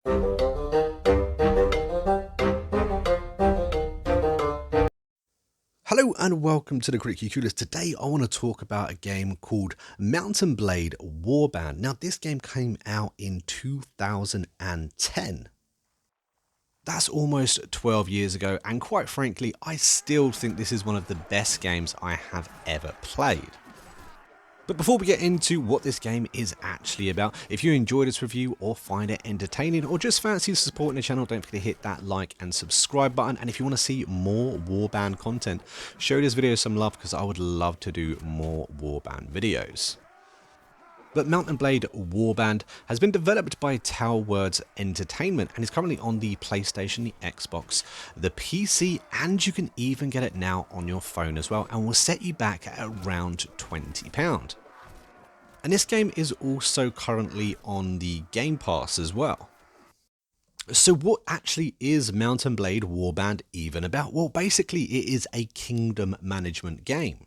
Hello and welcome to the Critically Clueless. Today I want to talk about a game called Mount & Blade Warband. Now this game came out in 2010. That's almost 12 years ago, and quite frankly I still think this is one of the best games I have ever played. But before we get into what this game is actually about, if you enjoy this review or find it entertaining or just fancy supporting the channel, don't forget to hit that like and subscribe button. And if you want to see more Warband content, show this video some love because I would love to do more Warband videos. But Mount & Blade Warband has been developed by Tailwords Entertainment and is currently on the PlayStation, the Xbox, the PC, and you can even get it now on your phone as well, and will set you back at around £20. And this game is also currently on the Game Pass as well. So what actually is Mount & Blade Warband even about? Well, basically it is a kingdom management game.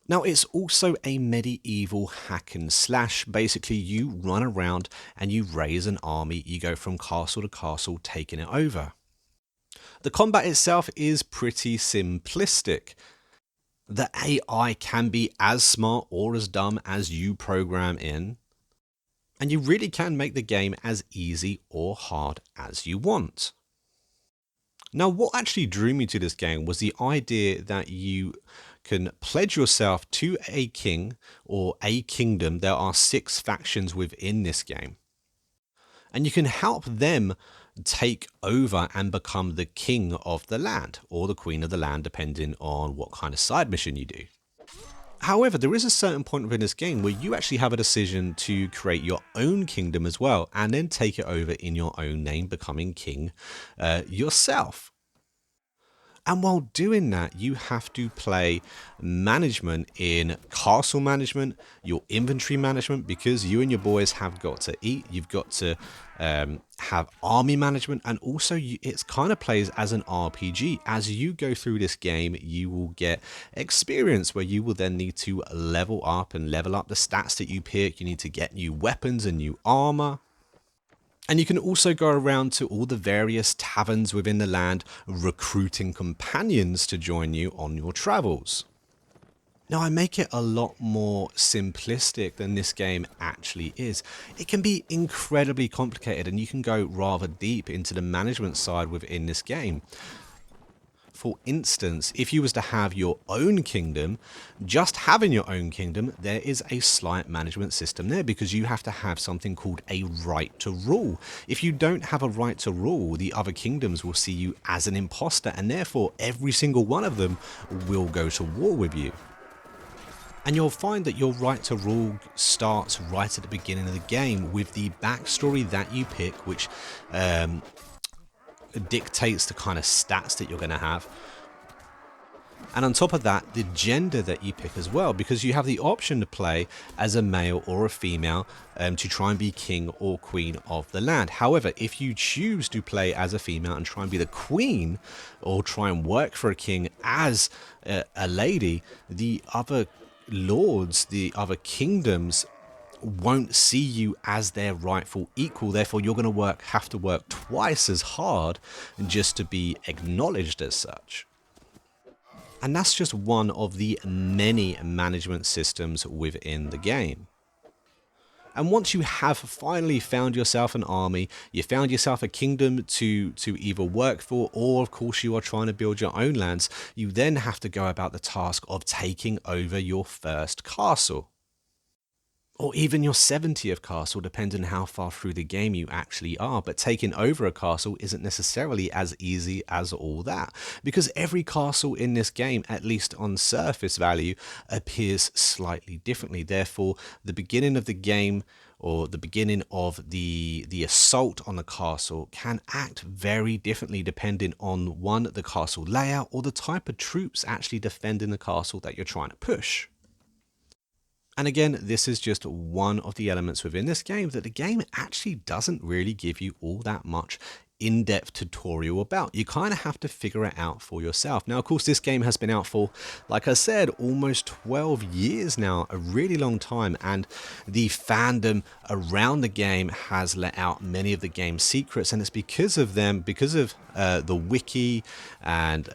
Now it's also a medieval hack and slash. Basically you run around and you raise an army, you go from castle to castle taking it over. The combat itself is pretty simplistic. The AI can be as smart or as dumb as you program in, and you really can make the game as easy or hard as you want. Now what actually drew me to this game was the idea that you can pledge yourself to a king or a kingdom. There are 6 factions within this game, and you can help them take over and become the king of the land or the queen of the land, depending on what kind of side mission you do. However, there is a certain point within this game where you actually have a decision to create your own kingdom as well, and then take it over in your own name, becoming king yourself. And while doing that, you have to play management in castle management, your inventory management, because you and your boys have got to eat. You've got to have army management, and also it kind of plays as an RPG. As you go through this game, you will get experience where you will then need to level up the stats that you pick. You need to get new weapons and new armor. And you can also go around to all the various taverns within the land, recruiting companions to join you on your travels. Now, I make it a lot more simplistic than this game actually is. It can be incredibly complicated, and you can go rather deep into the management side within this game. For instance, if you was to have your own kingdom, just having your own kingdom, there is a slight management system there, because you have to have something called a right to rule. If you don't have a right to rule, the other kingdoms will see you as an imposter, and therefore every single one of them will go to war with you. And you'll find that your right to rule starts right at the beginning of the game with the backstory that you pick, which dictates the kind of stats that you're going to have. And on top of that, the gender that you pick as well, because you have the option to play as a male or a female to try and be king or queen of the land. However, if you choose to play as a female and try and be the queen, or try and work for a king as a lady, the other lords, the other kingdoms won't see you as their rightful equal. Therefore you're going to have to work twice as hard just to be acknowledged as such. And that's just one of the many management systems within the game. And once you have finally found yourself an army, you found yourself a kingdom to either work for, or of course you are trying to build your own lands, you then have to go about the task of taking over your first castle. Or even your 70th castle, depending on how far through the game you actually are. But taking over a castle isn't necessarily as easy as all that, because every castle in this game, at least on surface value, appears slightly differently. Therefore, the beginning of the game, or the beginning of the assault on the castle, can act very differently depending on, one, the castle layout, or the type of troops actually defending the castle that you're trying to push. And again, this is just one of the elements within this game that the game actually doesn't really give you all that much in-depth tutorial about. You kind of have to figure it out for yourself. Now, of course, this game has been out for, like I said, almost 12 years now, a really long time, and the fandom around the game has let out many of the game's secrets, and it's because of them, because of the wiki and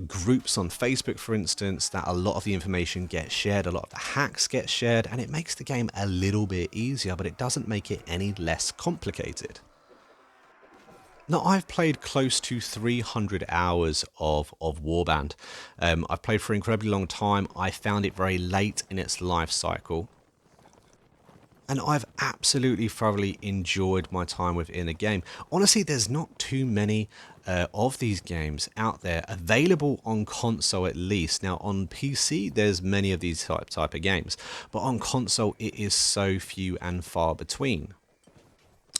groups on Facebook, for instance, that a lot of the information gets shared, a lot of the hacks get shared, and it makes the game a little bit easier, but it doesn't make it any less complicated. Now, I've played close to 300 hours of Warband. I've played for an incredibly long time. I found it very late in its life cycle. And I've absolutely thoroughly enjoyed my time within the game. Honestly, there's not too many of these games out there available on console at least. Now, on PC, there's many of these type of games. But on console, it is so few and far between.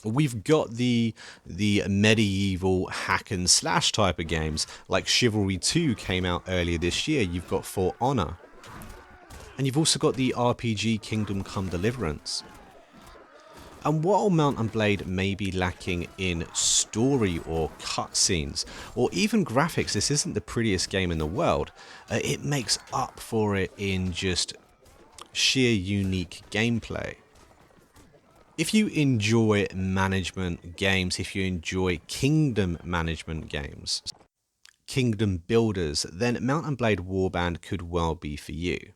We've got the medieval hack and slash type of games, like Chivalry 2 came out earlier this year. You've got For Honor. And you've also got the RPG Kingdom Come Deliverance. And while Mount and Blade may be lacking in story or cutscenes, or even graphics, this isn't the prettiest game in the world, it makes up for it in just sheer unique gameplay. If you enjoy management games, if you enjoy kingdom management games, kingdom builders, then Mount and Blade Warband could well be for you.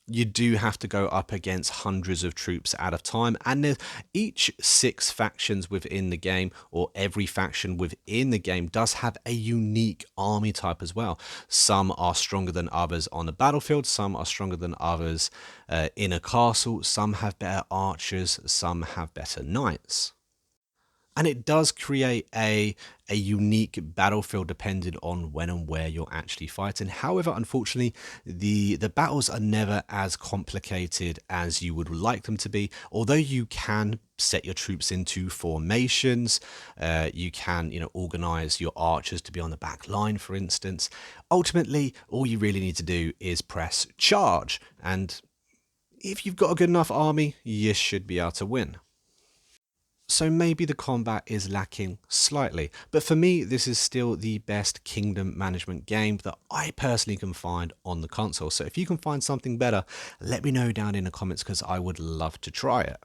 You do have to go up against hundreds of troops at a time, and there's each 6 factions within the game, or every faction within the game, does have a unique army type as well. Some are stronger than others on the battlefield, some are stronger than others in a castle, some have better archers, some have better knights. And it does create a unique battlefield depending on when and where you're actually fighting. However, unfortunately, the battles are never as complicated as you would like them to be. Although you can set your troops into formations, you can organize your archers to be on the back line, for instance. Ultimately, all you really need to do is press charge. And if you've got a good enough army, you should be able to win. So maybe the combat is lacking slightly, but for me this is still the best kingdom management game that I personally can find on the console. So if you can find something better, let me know down in the comments, because I would love to try it.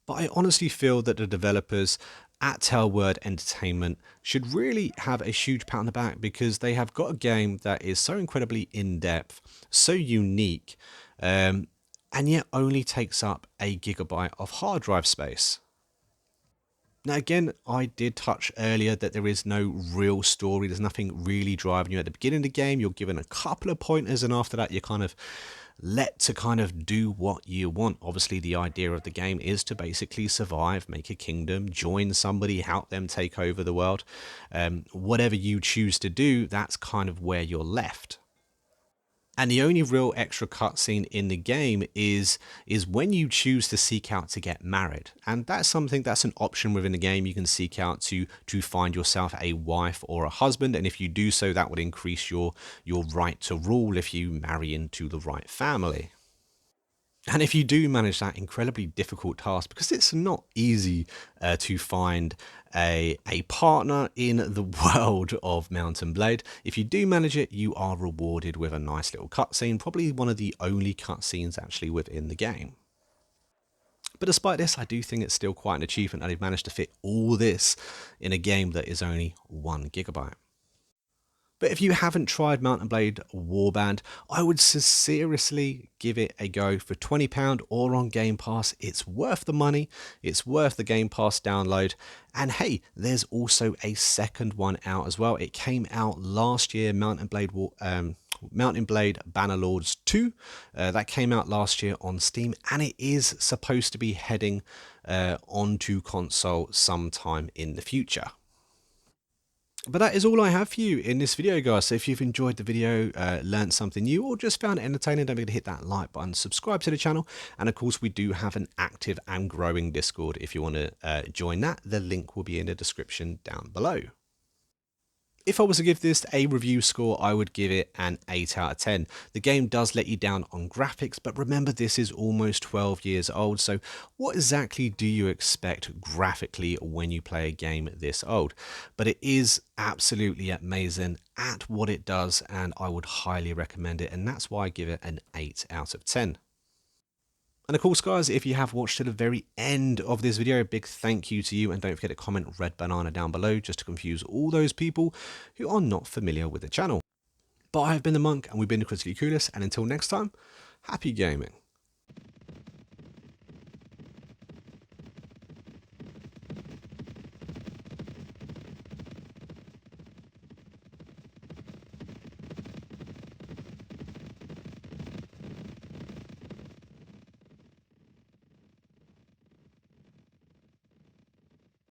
But I honestly feel that the developers at Tellword Entertainment should really have a huge pat on the back, because they have got a game that is so incredibly in-depth, so unique, and yet only takes up 1 GB of hard drive space. Now, again, I did touch earlier that there is no real story. There's nothing really driving you. At the beginning of the game, you're given a couple of pointers, and after that, you're kind of let to kind of do what you want. Obviously, the idea of the game is to basically survive, make a kingdom, join somebody, help them take over the world. Whatever you choose to do, that's kind of where you're left. And the only real extra cutscene in the game is when you choose to seek out to get married. And that's an option within the game. You can seek out to find yourself a wife or a husband. And if you do so, that would increase your right to rule if you marry into the right family. And if you do manage that incredibly difficult task, because it's not easy to find a partner in the world of Mount and Blade, if you do manage it, you are rewarded with a nice little cutscene, probably one of the only cutscenes actually within the game. But despite this, I do think it's still quite an achievement that they've managed to fit all this in a game that is only 1 GB. But if you haven't tried Mount and Blade Warband, I would seriously give it a go for £20 or on Game Pass. It's worth the money, it's worth the Game Pass download. And hey, there's also a second one out as well. It came out last year, Mount and Blade Bannerlords 2. That came out last year on Steam, and it is supposed to be heading onto console sometime in the future. But that is all I have for you in this video, guys. So if you've enjoyed the video, learned something new, or just found it entertaining, don't forget to hit that like button, subscribe to the channel, and of course we do have an active and growing Discord if you want to join that. The link will be in the description down below. If I was to give this a review score, I would give it an 8 out of 10. The game does let you down on graphics, but remember this is almost 12 years old, so what exactly do you expect graphically when you play a game this old? But it is absolutely amazing at what it does, and I would highly recommend it, and that's why I give it an 8 out of 10. And of course, guys, if you have watched to the very end of this video, a big thank you to you, and don't forget to comment red banana down below just to confuse all those people who are not familiar with the channel. But I have been the Monk, and we've been Critically Clueless, and until next time, happy gaming.